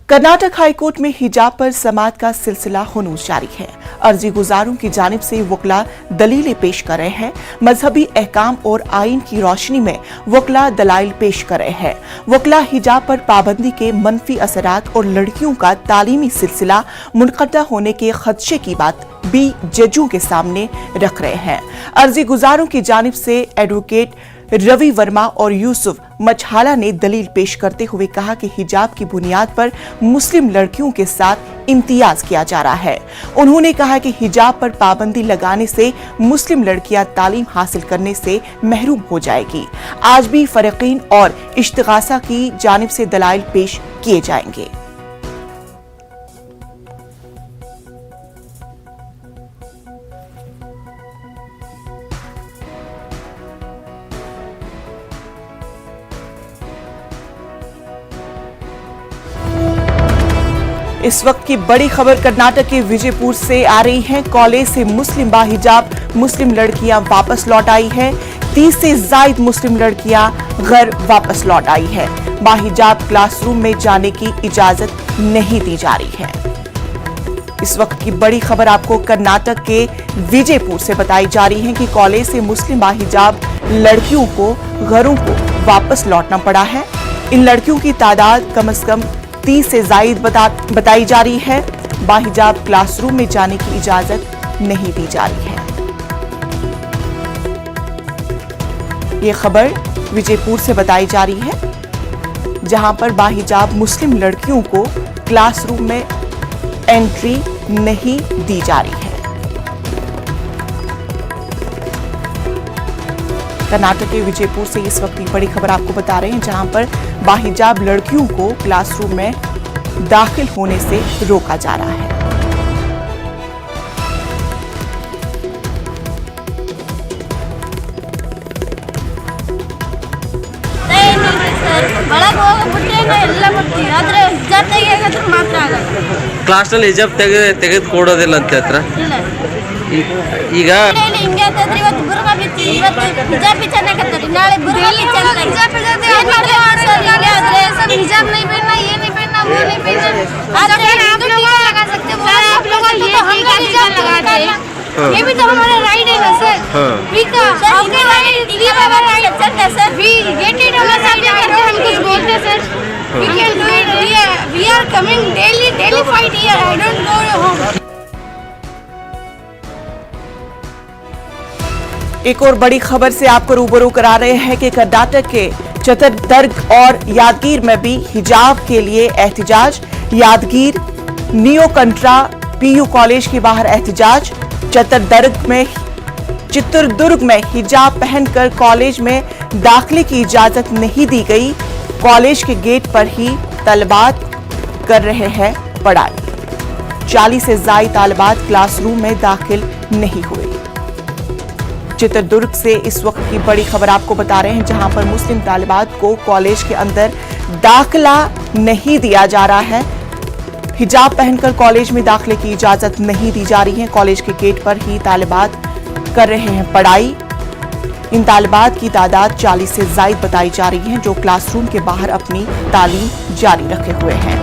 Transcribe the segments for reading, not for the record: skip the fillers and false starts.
Karnataka high court में हिजाब पर समाअत का सिलसिला हुनूस जारी है। अर्जी गुजारों की जानिब से वकला दलीलें पेश कर रहे हैं। मजहबी अहकाम और आइन की रोशनी में वकला दलाइल पेश कर रहे हैं। वकला हिजाब पर पाबंदी के मनफी असरात और लड़कियों का तालीमी सिलसिला मुनक़ता होने के खदशे की बात भी जजों के सामने रख रहे हैं। अर्जी गुजारों की जानिब से एडवोकेट रवि वर्मा और यूसुफ मछाला ने दलील पेश करते हुए कहा कि हिजाब की बुनियाद पर मुस्लिम लड़कियों के साथ इम्तियाज किया जा रहा है। उन्होंने कहा कि हिजाब पर पाबंदी लगाने से मुस्लिम लड़कियां तालीम हासिल करने से महरूम हो जाएगी। आज भी फरीकीन और इश्तिगासा की जानिब से दलाइल पेश किए जाएंगे। इस वक्त की बड़ी खबर कर्नाटक के विजयपुर से आ रही है। कॉलेज से मुस्लिम बाहिजाब मुस्लिम लड़कियां वापस लौट आई है। 30 से ज्यादा मुस्लिम लड़कियां घर वापस लौट आई है। बाहिजाब क्लासरूम में जाने की इजाजत नहीं दी जा रही है। इस वक्त की बड़ी खबर आपको कर्नाटक के विजयपुर से बताई जा रही है कि कॉलेज से मुस्लिम बाहिजाब लड़कियों को घरों को वापस लौटना पड़ा है। इन लड़कियों की तादाद कम से कम 30 से ज्यादा बताई जा रही है। बाहिजाब क्लासरूम में जाने की इजाजत नहीं दी जा रही है। ये खबर विजयपुर से बताई जा रही है, जहां पर बाहिजाब मुस्लिम लड़कियों को क्लासरूम में एंट्री नहीं दी जा रही है। कर्नाटक के विजयपुर से इस वक्त की बड़ी खबर आपको बता रहे हैं, जहां पर बाहिजाब लड़कियों को क्लासरूम में दाखिल होने से रोका जा रहा है। ಕ್ಲಾಸ್ ನಲ್ಲಿ ಹಿಜಾಬ್ ತೆಗೆದು ಕೊಡೋದಿಲ್ಲ ಅಂತ ಹತ್ರ ಈಗ ये भी तो हमारा राइट है ना सर। आपके सर वी गेट इट हम कुछ बोलते sir. We can do it. We are coming daily fight here. I don't go home. एक और बड़ी खबर से आपको रूबरू करा रहे हैं कि कर्नाटक के चित्रदुर्ग और यादगीर में भी हिजाब के लिए एहतिजाज। यादगीर नियो कंट्रा पीयू कॉलेज के बाहर एहतिजाज। चित्रदुर्ग में हिजाब पहनकर कॉलेज में दाखिले की इजाजत नहीं दी गई। कॉलेज के गेट पर ही तलबात कर रहे हैं पढ़ाई। 40 से ज्यादा तालिबात क्लासरूम में दाखिल नहीं हुए। चित्रदुर्ग से इस वक्त की बड़ी खबर आपको बता रहे हैं, जहां पर मुस्लिम तालिबात को कॉलेज के अंदर दाखिला नहीं दिया जा रहा है। हिजाब पहनकर कॉलेज में दाखिले की इजाजत नहीं दी जा रही है। कॉलेज के गेट पर ही तालिबात कर रहे हैं पढ़ाई। इन तालिबात की तादाद 40 से ज्यादा बताई जा रही है, जो क्लासरूम के बाहर अपनी तालीम जारी रखे हुए हैं।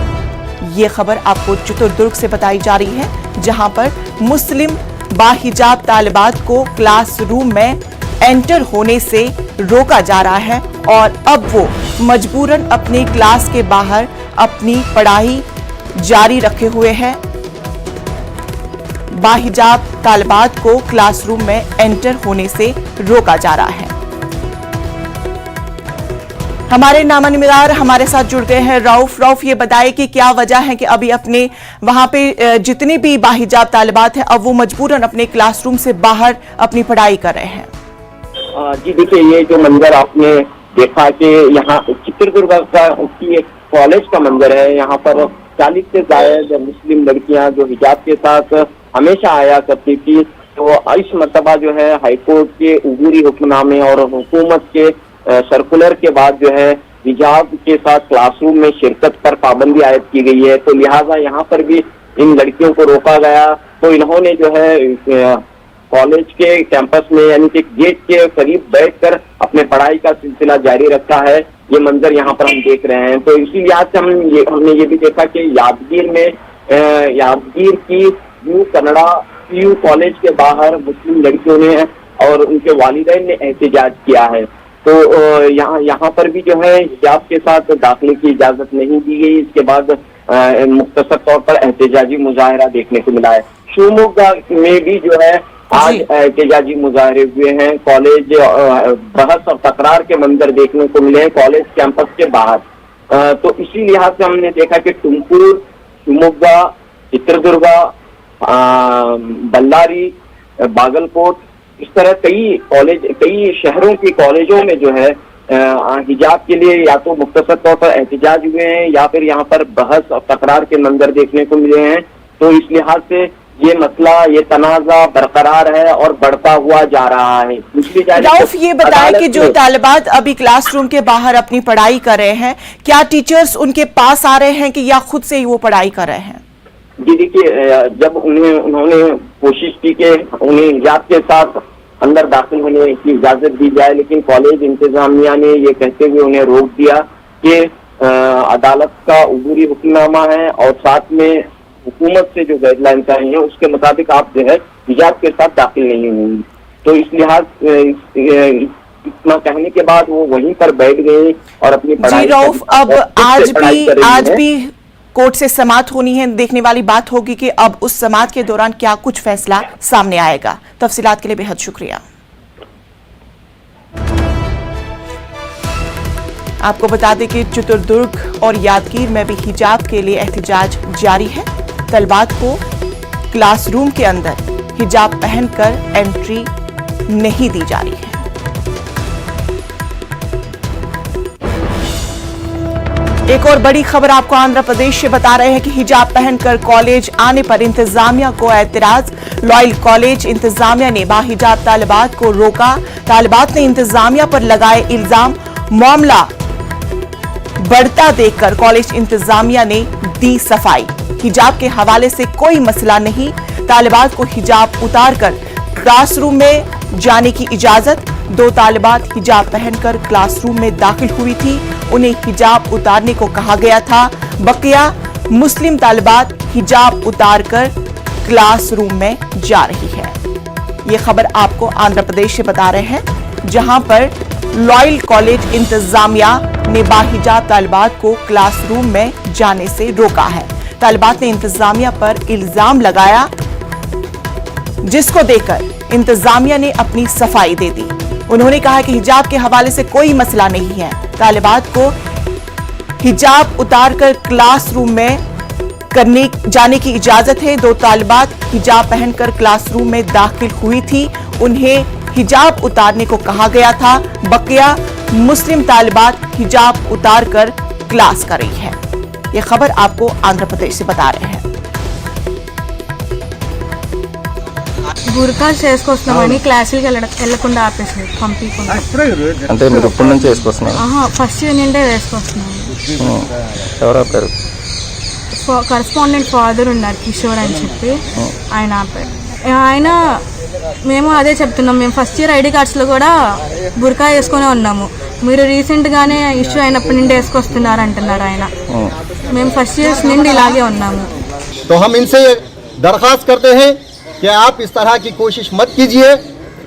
ये खबर आपको चित्रदुर्ग से बताई जा रही है, जहां पर मुस्लिम बाहिजाब तालिबात को क्लासरूम में एंटर होने से रोका जा रहा है और अब वो मजबूरन अपने क्लास के बाहर अपनी पढ़ाई जारी रखे हुए हैं। बाहिजाब तालिबात को क्लासरूम में एंटर होने से रोका जा रहा है। हमारे नामानिमिदार हमारे साथ जुड़ गए हैं रऊफ, ये बताइए कि क्या वजह है कि अभी अपने वहां पे जितने भी बाहिजाब तालिबात हैं अब वो मजबूरन अपने क्लासरूम से बाहर अपनी पढ़ाई कर रहे हैं। जी देखिए, ये जो मंजर आपने देखा कि यहाँ चित्रदुर्ग का एक कॉलेज का मंजर है। यहाँ पर 40 से ज्यादा मुस्लिम लड़कियां जो हिजाब के साथ हमेशा आया करती थी, तो इस मर्तबा जो है हाईकोर्ट के उबूरी हुक्मनामे और हुकूमत के सर्कुलर के बाद जो है हिजाब के साथ क्लासरूम में शिरकत पर पाबंदी आयद की गई है। तो लिहाजा यहाँ पर भी इन लड़कियों को रोका गया। तो इन्होंने जो है कॉलेज के कैंपस में यानी कि गेट के करीब बैठकर अपने पढ़ाई का सिलसिला जारी रखा है। ये मंजर यहाँ पर हम देख रहे हैं। तो इसी लिहाज से हमने ये भी देखा कि यादगीर की न्यू कनाडा पीयू कॉलेज के बाहर मुस्लिम लड़कियों ने और उनके वालिदैन ने एहतजाज किया है। तो यहाँ पर भी जो है हिजाब के साथ दाखिले की इजाजत नहीं दी गई। इसके बाद मुख्तसर तौर पर एहतजाजी मुजाहरा देखने को मिला है। शिवमोगा में भी जो है आज एहतजाजी मुजाहरे हुए हैं। कॉलेज बहस और तकरार के मंजर देखने को मिले हैं कॉलेज कैंपस के बाहर। तो इसी लिहाज से हमने देखा कि तुमकुर, शिवमोगा, चित्रदुर्गा, बल्लारी, बागलकोट, इस तरह कई शहरों की कॉलेजों में जो है हिजाब के लिए या तो मुख्तसर तौर पर एहतजाज हुए हैं या फिर यहाँ पर बहस और तकरार के मंजर देखने को मिले हैं। तो इस लिहाज से ये मसला, ये तनाज़ा बरकरार है और बढ़ता हुआ जा रहा है। रऊफ, ये बताएं कि जो तालिबात अभी क्लासरूम के बाहर अपनी पढ़ाई कर रहे हैं, क्या टीचर्स उनके पास आ रहे हैं कि या खुद से ही वो पढ़ाई कर रहे हैं? जी देखिए, जब उन्होंने कोशिश की कि उन्हें हिजाब के साथ अंदर दाखिल होने की इजाजत दी जाए, लेकिन कॉलेज इंतजामिया ने ये कहते हुए उन्हें रोक दिया कि अदालत का उबूरी हुक्मनामा है और साथ में हुकूमत से जो गाइडलाइंस आई हैं उसके मुताबिक आप जो है हिजाब के साथ दाखिल नहीं होंगी। तो इस लिहाज इतना कहने के बाद वो वहीं पर बैठ गए और अपनी पढ़ाई। जी रऊफ, अब आज भी कोर्ट से समाअत होनी है। देखने वाली बात होगी कि अब उस समाअत के दौरान क्या कुछ फैसला सामने आएगा। तफसीलात के लिए बेहद शुक्रिया। आपको बता दें कि चित्रदुर्ग और यादगीर में भी हिजाब के लिए एहतजाज जारी है। तलबात को क्लासरूम के अंदर हिजाब पहनकर एंट्री नहीं दी जा रही है। एक और बड़ी खबर आपको आंध्र प्रदेश से बता रहे हैं कि हिजाब पहनकर कॉलेज आने पर इंतजामिया को एतराज। लॉयल कॉलेज इंतजामिया ने बाहिजाब तालिबात को रोका। तालिबात ने इंतजामिया पर लगाए इल्जाम। मामला बढ़ता देखकर कॉलेज इंतजामिया ने दी सफाई। हिजाब के हवाले से कोई मसला नहीं। तालिबात को हिजाब उतारकर क्लासरूम में जाने की इजाजत। 2 तालिबात हिजाब पहनकर क्लासरूम में दाखिल हुई थी। उन्हें हिजाब उतारने को कहा गया था। बकिया मुस्लिम तालिबात हिजाब उतारकर क्लासरूम में जा रही है। ये खबर आपको आंध्र प्रदेश से बता रहे हैं, जहां पर लॉयल कॉलेज इंतजामिया ने बाहिजाब तालिबात को क्लासरूम में जाने से रोका है। तालिबात ने इंतजामिया पर इल्जाम लगाया, जिसको देकर इंतजामिया ने अपनी सफाई दे दी। उन्होंने कहा कि हिजाब के हवाले से कोई मसला नहीं है। तालिबात को हिजाब उतारकर क्लासरूम में जाने की इजाजत है। 2 तालिबात हिजाब पहनकर क्लासरूम में दाखिल हुई थी। उन्हें हिजाब उतारने को कहा गया था। बकिया मुस्लिम तालिबात हिजाब उतारकर क्लास कर रही है। यह खबर आपको आंध्र प्रदेश से बता रहे हैं। బుర్కా చేసుకొస్తున్నామని క్లాసులకి వెళ్ళకుండా ఆపేసారు, పంపించకుండా. అంటే మీరు ఇప్పటి నుంచి వేసుకొస్తున్నారు? ఫస్ట్ ఇయర్ నుండే వేసుకొస్తున్నాము. ఎవరు ఆపారు? కరస్పాండెంట్ ఫాదర్ ఉన్నారు, కిషోర్ అని చెప్పి, ఆయన ఆపారు. ఆయన మేము అదే చెప్తున్నాం, మేము ఫస్ట్ ఇయర్ ఐడి కార్డ్స్లో కూడా బుర్కా వేసుకునే ఉన్నాము. మీరు రీసెంట్గానే ఇష్యూ అయినప్పటి నుండి వేసుకొస్తున్నారు అంటున్నారు ఆయన. మేము ఫస్ట్ ఇయర్స్ నుండి ఇలాగే ఉన్నాము. तो हम इनसे दरख्वास्त करते हैं कि आप इस तरह की कोशिश मत कीजिए।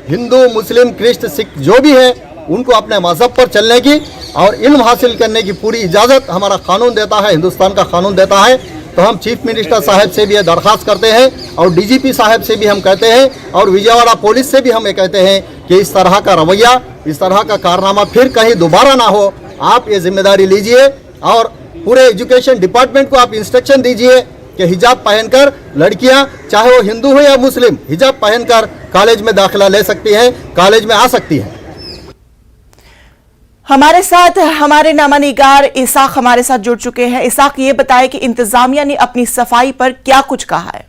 हिंदू, मुस्लिम, क्रिश्च, सिख जो भी है उनको अपने मज़हब पर चलने की और इल्म हासिल करने की पूरी इजाज़त हमारा कानून देता है, हिंदुस्तान का कानून देता है। तो हम चीफ मिनिस्टर साहब से भी ये दरख्वास्त करते हैं और डीजीपी साहब से भी हम कहते हैं और विजयवाड़ा पुलिस से भी हम ये कहते हैं कि इस तरह का रवैया, इस तरह का कारनामा फिर कहीं दोबारा ना हो। आप ये जिम्मेदारी लीजिए और पूरे एजुकेशन डिपार्टमेंट को आप इंस्ट्रक्शन दीजिए कि हिजाब पहनकर लड़कियां, चाहे वो हिंदू हो या मुस्लिम, हिजाब पहनकर कॉलेज में दाखिला ले सकती हैं, कॉलेज में आ सकती हैं। हमारे साथ हमारे नामानिगार इसाक हमारे साथ जुड़ चुके हैं। इसाक, ये बताएं कि इंतजामिया ने अपनी सफाई पर क्या कुछ कहा है?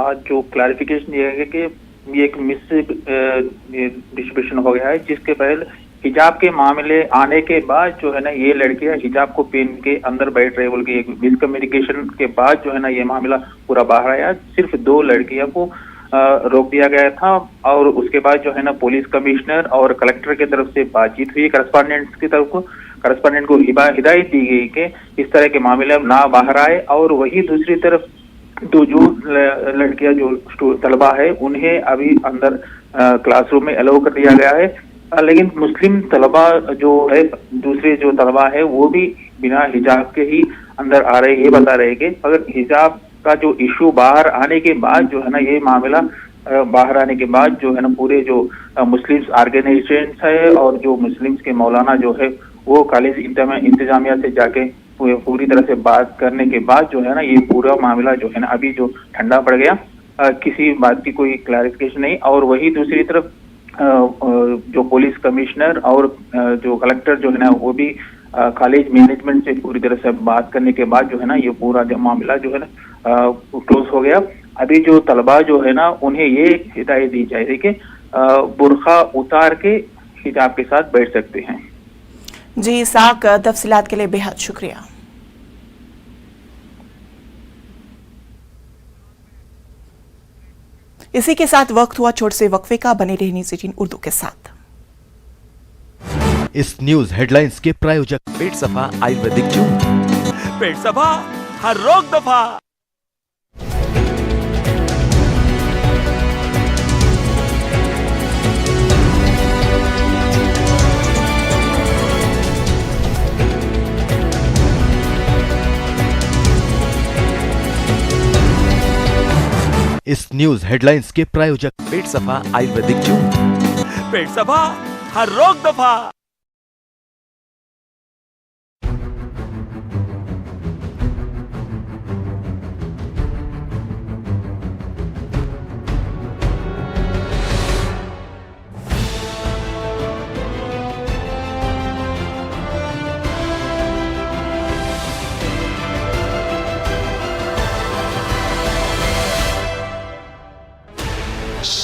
आज जो क्लैरिफिकेशन ये है कि ये एक मिस डिस्ट्रीब्यूशन हो गया है, जिसके पहले हिजाब के मामले आने के बाद जो है ना ये लड़कियां हिजाब को पहन के अंदर बैठ रहे बोल के एक मिसकम्युनिकेशन के बाद जो है ना ये मामला पूरा बाहर आया। सिर्फ 2 लड़कियों को रोक दिया गया था और उसके बाद जो है ना पुलिस कमिश्नर और कलेक्टर की तरफ से बातचीत हुई। करस्पॉन्डेंट को हिदायत दी गई कि इस तरह के मामले अब ना बाहर आए और वही दूसरी तरफ तो जो लड़कियां जो तलबा है उन्हें अभी अंदर क्लासरूम में अलाउ कर दिया गया है, लेकिन मुस्लिम तलबा जो है दूसरे जो तलबा है वो भी बिना हिजाब के ही अंदर आ रहे। ये बता रहे कि अगर हिजाब का जो इशू बाहर आने के बाद जो है ना ये मामला बाहर आने के बाद जो है ना पूरे जो मुस्लिम्स ऑर्गेनाइजेशंस है और जो मुस्लिम्स के मौलाना जो है वो कॉलेज इंतजामिया से जाके पूरी तरह से बात करने के बाद जो है ना ये पूरा मामला जो है ना अभी जो ठंडा पड़ गया, किसी बात की कोई क्लैरिफिकेशन नहीं। और वही दूसरी तरफ जो पुलिस कमिश्नर और जो कलेक्टर जो है ना वो भी कॉलेज मैनेजमेंट से पूरी तरह से बात करने के बाद जो है ना ये पूरा मामला जो है ना क्लोज हो गया। अभी जो तलबा जो है ना उन्हें ये हिदायत दी जाएगी कि बुर्खा उतार के हिजाब के साथ बैठ सकते हैं। जी साक, तफसीलात के लिए बेहद शुक्रिया। इसी के साथ वक्त हुआ छोटे से वक्फे का। बने रहने सिटीन उर्दू के साथ। इस न्यूज हेडलाइंस के प्रायोजक पेट सफा आयुर्वेदिक जूस, पेट सफा हर रोग दफा। इस न्यूज हेडलाइंस के प्रायोजक पेट सफा आयुर्वेदिक जूस, पेट सफा हर रोग दफा।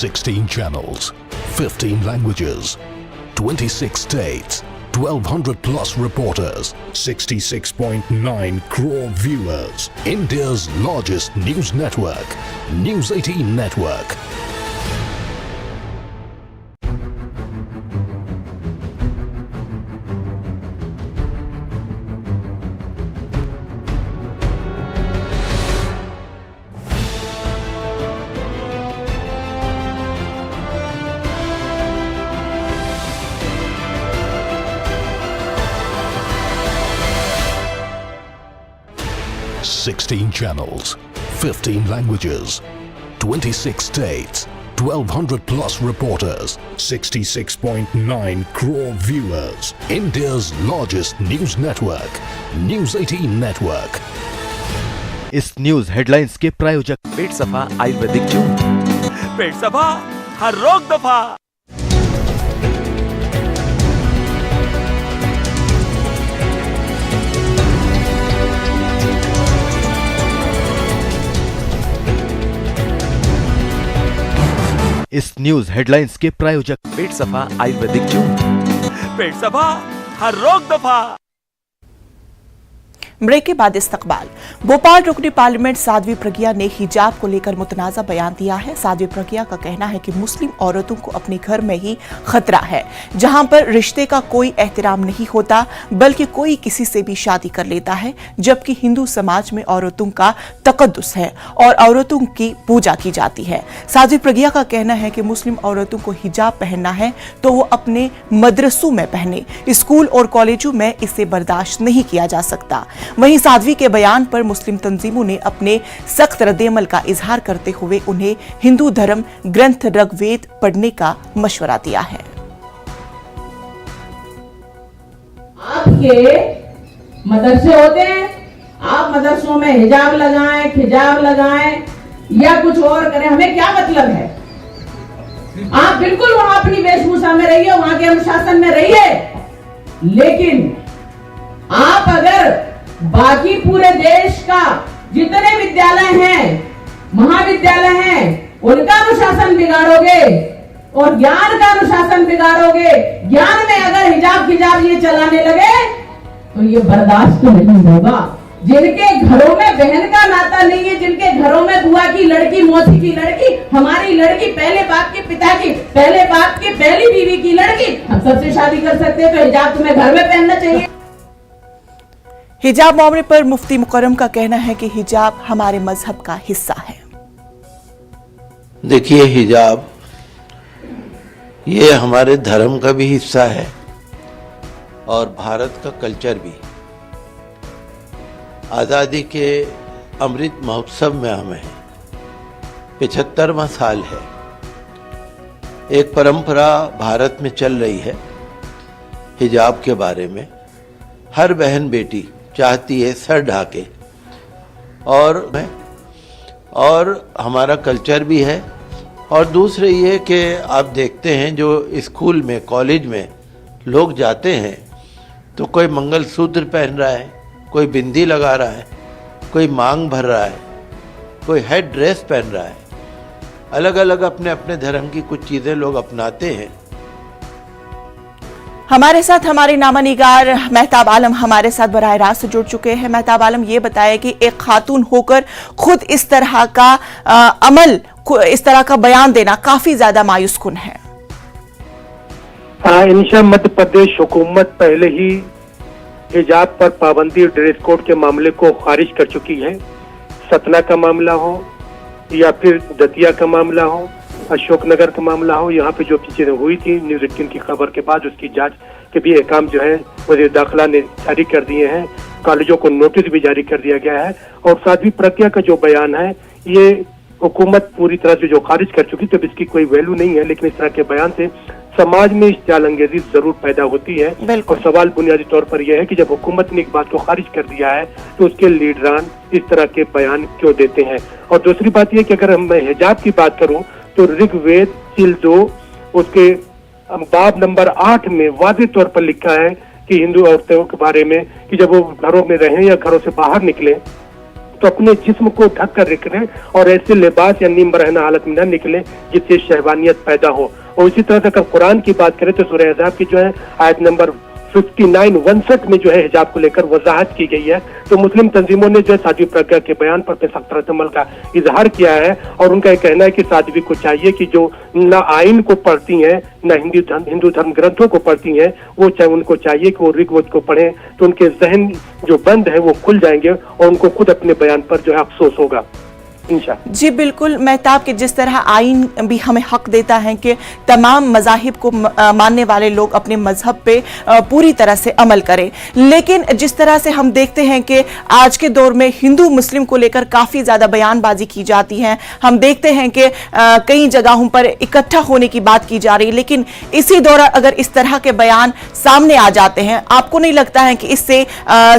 Sixteen channels, 15 languages, 26 states, 1200 plus reporters, 66.9 crore viewers. India's largest news network, News 18 Network. Sixteen channels, 15 languages, 26 states, 1200 plus reporters, 66.9 crore viewers. India's largest news network, News 18 Network. इस news headlines के प्रायोजक पेट सफा Ayurvedic juice, पेट सफा हर रोग दफा। इस news headlines के प्रायोजक पेट सफा आयुर्वेदिक जूस, पेट सफा हर रोग दफा। ब्रेक के बाद इस्तकबाल। भोपाल रुकनी पार्लियामेंट साध्वी प्रज्ञा ने हिजाब को लेकर मुतनाज़ा बयान दिया है। साध्वी प्रज्ञा का कहना है कि मुस्लिम औरतों को अपने घर में ही खतरा है, जहां पर रिश्ते का कोई एहतराम नहीं होता, बल्कि कोई किसी से भी शादी कर लेता है, जबकि हिंदू समाज में औरतों का तकद्दुस है और औरतों की पूजा की जाती है। साध्वी प्रज्ञा का कहना है कि मुस्लिम औरतों को हिजाब पहनना है तो वो अपने मदरसों में पहने, स्कूल और कॉलेजों में इसे बर्दाश्त नहीं किया जा सकता। वहीं साध्वी के बयान पर मुस्लिम तंजीमों ने अपने सख्त रद्देअमल का इजहार करते हुए उन्हें हिंदू धर्म ग्रंथ ऋग्वेद पढ़ने का मशवरा दिया है। आपके मदरसे होते हैं, आप मदरसों में हिजाब लगाएं, खिजाब लगाएं या कुछ और करें, हमें क्या मतलब है? आप बिल्कुल वहां अपनी वेशभूषा में रहिए, वहां के अनुशासन में रहिए, लेकिन आप अगर बाकी पूरे देश का जितने विद्यालय हैं, महाविद्यालय हैं, उनका अनुशासन बिगाड़ोगे और ज्ञान का अनुशासन बिगाड़ोगे, ज्ञान में अगर हिजाब खिजाब ये चलाने लगे तो ये बर्दाश्त नहीं होगा। जिनके घरों में बहन का नाता नहीं है, जिनके घरों में बुआ की लड़की, मौसी की लड़की, हमारी लड़की, पहले बाप के पिता की, पहले बाप की पहली बीवी की लड़की, हम सबसे शादी कर सकते हैं, तो हिजाब तुम्हें घर में पहनना चाहिए। हिजाब मामले पर मुफ्ती मुकर्रम का कहना है कि हिजाब हमारे मजहब का हिस्सा है। देखिए, हिजाब ये हमारे धर्म का भी हिस्सा है और भारत का कल्चर भी। आज़ादी के अमृत महोत्सव में हमें 75वां साल है। एक परंपरा भारत में चल रही है हिजाब के बारे में। हर बहन बेटी चाहती है सर ढाके, और हमारा कल्चर भी है। और दूसरे ये कि आप देखते हैं जो स्कूल में, कॉलेज में लोग जाते हैं तो कोई मंगलसूत्र पहन रहा है, कोई बिंदी लगा रहा है, कोई मांग भर रहा है, कोई हेड ड्रेस पहन रहा है। अलग अलग अपने अपने धर्म की कुछ चीज़ें लोग अपनाते हैं। हमारे साथ हमारे नामानिगार मेहताब आलम हमारे साथ बराह रास्त जुड़ चुके हैं। मेहताब आलम, ये बताया कि एक खातून होकर खुद इस तरह का अमल, इस तरह का बयान देना काफी ज्यादा मायूस कुन है। इंशा मध्य प्रदेश हुकूमत पहले ही हिजाब पर पाबंदी, ड्रेस कोड के मामले को खारिज कर चुकी है। सतना का मामला हो या फिर दतिया का मामला हो, अशोकनगर का मामला हो, यहाँ पे जो चीजें हुई थी न्यूज़ 18 की खबर के बाद उसकी जांच के भी अहकाम जो है वज़ीर दाखिला ने जारी कर दिए हैं। कॉलेजों को नोटिस भी जारी कर दिया गया है। और साध्वी प्रज्ञा का जो बयान है ये हुकूमत पूरी तरह से जो खारिज कर चुकी, तो इसकी कोई वैल्यू नहीं है। लेकिन इस तरह के बयान से समाज में इस जालंगेजी जरूर पैदा होती है। और सवाल बुनियादी तौर पर यह है कि जब हुकूमत ने एक बात को खारिज कर दिया है तो उसके लीडरान इस तरह के बयान क्यों देते हैं। और दूसरी बात यह कि अगर मैं हिजाब की बात करूं तो ऋग्वेद सील 2 उसके बाब नंबर 8 में वाज़ेह तौर पर लिखा है कि हिंदू औरतों के बारे में कि जब वो घरों में रहें या घरों से बाहर निकले तो अपने जिस्म को ढक कर रखें और ऐसे लिबास या नीम रहना हालत में न निकले जिससे शहवानियत पैदा हो। और इसी तरह से अगर कुरान की बात करें तो सूरह अहज़ाब की जो है आयत नंबर 59 में जो है हिजाब को लेकर वजाहत की गई है। तो मुस्लिम तंजीमों ने जो है साध्वी प्रज्ञा के बयान पर अपने सख्त रद्द-ए-अमल का इजहार किया है। और उनका यह कहना है कि साध्वी को चाहिए कि जो न आइन को पढ़ती हैं न हिंदू धर्म ग्रंथों को पढ़ती हैं, वो उनको चाहिए कि वो ऋग्वेद को पढ़ें तो उनके जहन जो बंद है वो खुल जाएंगे और उनको खुद अपने बयान पर जो है अफसोस होगा। जी बिल्कुल मेहताब, के जिस तरह आइन भी हमें हक देता है कि तमाम मज़ाहिब को मानने वाले लोग अपने मजहब पे पूरी तरह से अमल करें, लेकिन जिस तरह से हम देखते हैं कि आज के दौर में हिंदू मुस्लिम को लेकर काफ़ी ज़्यादा बयानबाजी की जाती है। हम देखते हैं कि कई जगहों पर इकट्ठा होने की बात की जा रही है, लेकिन इसी दौरान अगर इस तरह के बयान सामने आ जाते हैं, आपको नहीं लगता है कि इससे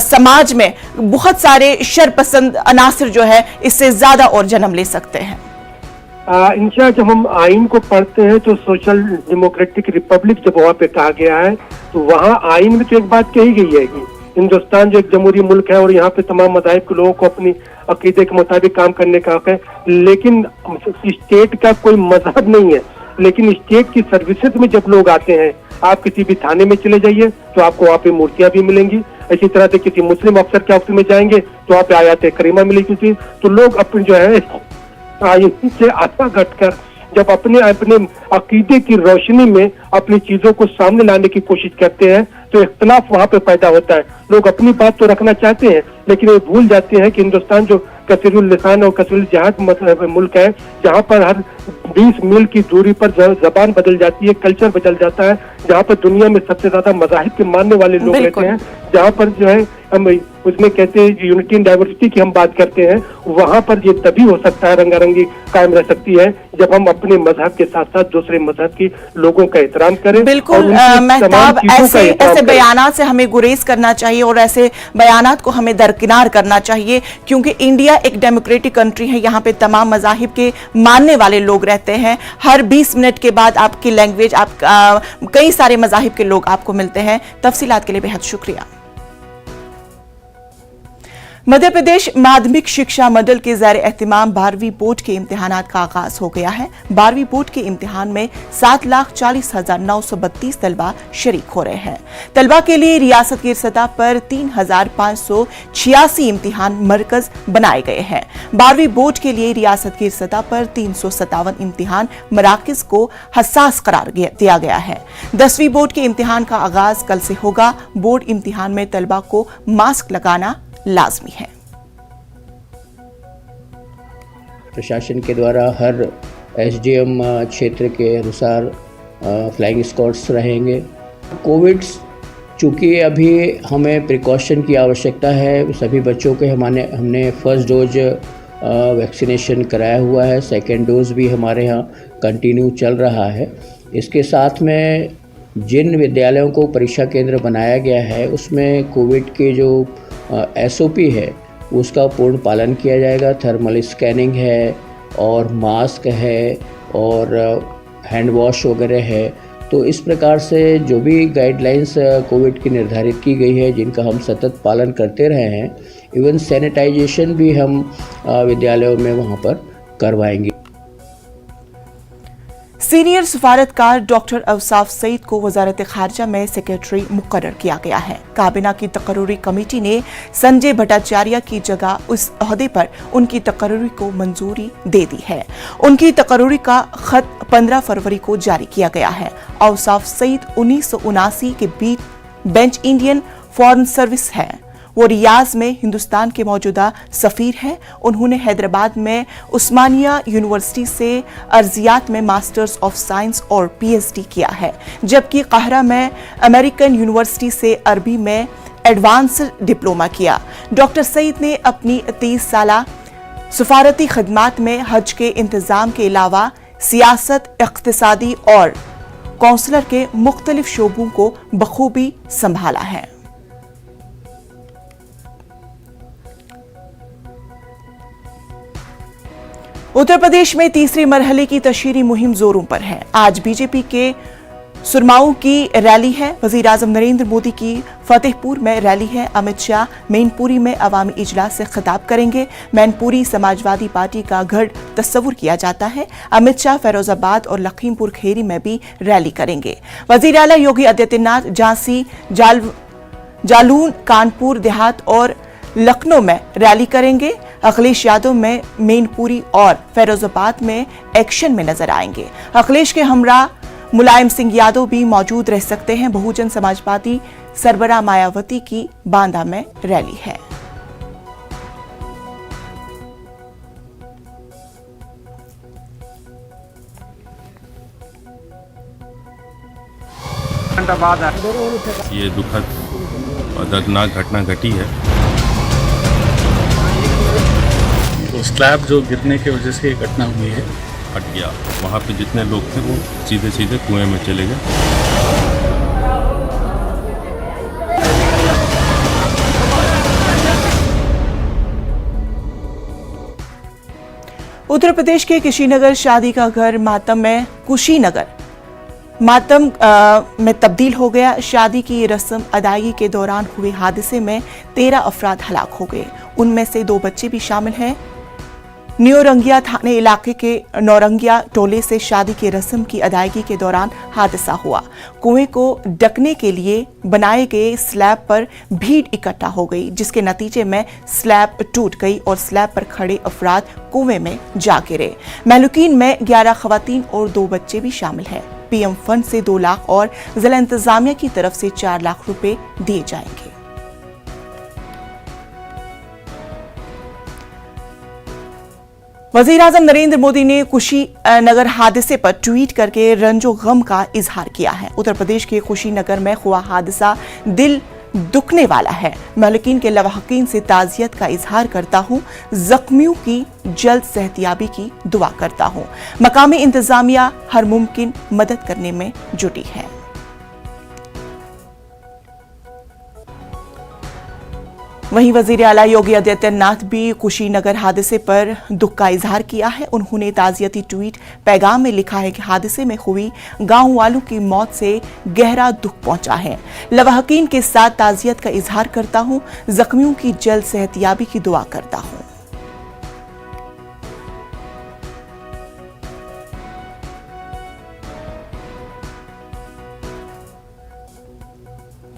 समाज में बहुत सारे शरपसंद अनासर जो है इससे ज़्यादा और जन्म ले सकते हैं? इंशा, जब हम आइन को पढ़ते हैं तो सोशल डेमोक्रेटिक रिपब्लिक जब वहाँ पे कहा गया है तो वहाँ आइन में तो एक बात कही गई है कि हिंदुस्तान जो एक जमहूरी मुल्क है और यहाँ पे तमाम मज़ाहिब के लोगों को अपनी अकीदे के मुताबिक काम करने का हक है। लेकिन स्टेट का कोई मजहब नहीं है। लेकिन स्टेट की सर्विसेज में जब लोग आते हैं, आप किसी भी थाने में चले जाइए तो आपको वहाँ पे मूर्तियां भी मिलेंगी। इसी तरह से किसी मुस्लिम अफसर के ऑफिस में जाएंगे तो वहाँ पे आयात करीमा मिलेगी। तो लोग अपने जो है आइन से आशा घटकर जब अपने अपने अकीदे की रोशनी में अपनी चीजों को सामने लाने की कोशिश करते हैं तो इख्तलाफ वहाँ पे पैदा होता है। लोग अपनी बात तो रखना चाहते हैं लेकिन वो भूल जाते हैं कि हिंदुस्तान जो कसीरुल लिसान और कसीरुल जहाद मुल्क है, जहाँ पर हर 20 मील की दूरी पर जबान बदल जाती है, कल्चर बदल जाता है, जहाँ पर दुनिया में सबसे ज्यादा मज़ाहिब के मानने वाले लोग रहते हैं, जहाँ पर जो है हम उसमें कहते हैं यूनिटी एंड डाइवर्सिटी की हम बात करते हैं, वहाँ पर ये तभी हो सकता है, रंगारंगी कायम रह सकती है जब हम अपने मजहब के साथ साथ दूसरे मजहब के लोगों का एहतराम करें। बिल्कुल मेहताब, ऐसे बयानात से हमें गुरेज करना चाहिए और ऐसे बयानात को हमें दरकिनार करना चाहिए, क्योंकि इंडिया एक डेमोक्रेटिक कंट्री है। यहाँ पे तमाम मज़ाहिब के मानने वाले लोग रहते हैं। हर 20 मिनट के बाद आपकी लैंग्वेज कई सारे मज़ाहिब के लोग आपको मिलते हैं। तफसीलात के लिए बेहद शुक्रिया। मध्य प्रदेश माध्यमिक शिक्षा मंडल के ज़ैर एहतिमाम 12वीं बोर्ड के इम्तिहानात का आगाज हो गया है। 12वीं बोर्ड के इम्तिहान में 7,40,932 तलबा शरीक हो रहे हैं। तलबा के लिए रियासत की सतह पर 3,586 इम्तिहान मरकज बनाए गए हैं। 12वीं बोर्ड के लिए रियासत की सतह पर 357 इम्तिहान मराकज को हसास करार दिया गया है। 10वीं बोर्ड के इम्तिहान का आगाज कल से होगा। बोर्ड इम्तिहान में तलबा को मास्क लगाना लाजमी है। प्रशासन के द्वारा हर एसडीएम क्षेत्र के अनुसार फ्लाइंग स्क्वाड्स रहेंगे। कोविड चूँकि अभी हमें प्रिकॉशन की आवश्यकता है, सभी बच्चों के हमने फर्स्ट डोज वैक्सीनेशन कराया हुआ है, सेकेंड डोज भी हमारे यहाँ कंटिन्यू चल रहा है। इसके साथ में जिन विद्यालयों को परीक्षा केंद्र बनाया गया है उसमें कोविड के जो एसओपी है उसका पूर्ण पालन किया जाएगा। थर्मल स्कैनिंग है और मास्क है और हैंड वॉश वगैरह है। तो इस प्रकार से जो भी गाइडलाइंस कोविड की निर्धारित की गई है जिनका हम सतत पालन करते रहे हैं, इवन सैनिटाइजेशन भी हम विद्यालयों में वहाँ पर करवाएंगे। सीनियर सफारतकार डॉक्टर अवसाफ सईद को वजारत खारजा में सेक्रेटरी मुकर्रर किया गया है। काबीना की तकर्रुरी कमेटी ने संजय भट्टाचार्य की जगह उस ओहदे पर उनकी तकर्रुरी को मंजूरी दे दी है। उनकी तकर्रुरी का खत 15 फरवरी को जारी किया गया है। अवसाफ सईद 1979 के बीच बेंच इंडियन फॉरेन सर्विस है। वो रियाज में हिंदुस्तान के मौजूदा सफीर हैं। उन्होंने हैदराबाद में उस्मानिया यूनिवर्सिटी से अर्जियात में मास्टर्स ऑफ साइंस और पीएचडी किया है, जबकि काहिरा में अमेरिकन यूनिवर्सिटी से अरबी में एडवांस डिप्लोमा किया। डॉक्टर सईद ने अपनी 30 साला सफारती खदमात में हज के इंतजाम के अलावा सियासत, इक्तिसादी और कौंसलर के मुख्तलिफ शोबों को बखूबी संभाला है। उत्तर प्रदेश में तीसरे मरहले की तशहीरी मुहिम जोरों पर है। आज बीजेपी के सुरमाओं की रैली है। वजीर आजम नरेंद्र मोदी की फतेहपुर में रैली है। अमित शाह मैनपुरी में अवामी इजलास से खिताब करेंगे। मैनपुरी समाजवादी पार्टी का गढ़ तस्वुर किया जाता है। अमित शाह फैरोजाबाद और लखीमपुर खेरी में भी रैली करेंगे। वजीर आला योगी आदित्यनाथ झांसी, जालून, कानपुर देहात और लखनऊ में रैली करेंगे। अखिलेश यादव में मैनपुरी और फैरोजाबाद में एक्शन में नजर आएंगे। अखिलेश के हमरा मुलायम सिंह यादव भी मौजूद रह सकते हैं। बहुजन समाज पार्टी सरबराह मायावती की बांदा में रैली है। ये दुखद और दर्दनाक घटना घटी है। तो स्लैब जो गिरने की वजह से ये घटना हुई है, हट गया। वहाँ पे जितने लोग थे वो सीधे सीधे कुएं में चले गए। उत्तर प्रदेश के कुशीनगर शादी का घर मातम में तब्दील हो गया। शादी की रस्म अदायगी के दौरान हुए हादसे में 13 अफराद हलाक हो गए। उनमें से 2 बच्चे भी शामिल हैं। न्योरंगिया थाने इलाके के नौरंगिया टोले से शादी की रस्म की अदायगी के दौरान हादसा हुआ। कुएं को ढकने के लिए बनाए गए स्लैब पर भीड़ इकट्ठा हो गई, जिसके नतीजे में स्लैब टूट गई और स्लैब पर खड़े अफराद कुएं में जा गिरे। महलूकीन में 11 खवातीन और 2 बच्चे भी शामिल हैं। पीएम फंड से 2 लाख और जिला इंतजामिया की तरफ से 4 लाख रुपए दिए जाएंगे। वजीर आजम नरेंद्र मोदी ने कुशीनगर हादसे पर ट्वीट करके रंजो गम का इजहार किया है। उत्तर प्रदेश के कुशीनगर में हुआ हादसा दिल दुखने वाला है। महलूकीन के लवाहकीन से ताजियत का इजहार करता हूं। जख्मियों की जल्द सेहतियाबी की दुआ करता हूं। मकामी इंतजामिया हर मुमकिन मदद करने में जुटी है। वहीं वजीर आला योगी आदित्यनाथ भी कुशीनगर हादसे पर दुख का इजहार किया है। उन्होंने ताजियती ट्वीट पैगाम में लिखा है कि हादसे में हुई गांव वालों की मौत से गहरा दुख पहुंचा है। लवाहकीन के साथ ताजियत का इजहार करता हूं, जख्मियों की जल्द सेहतयाबी की दुआ करता हूं।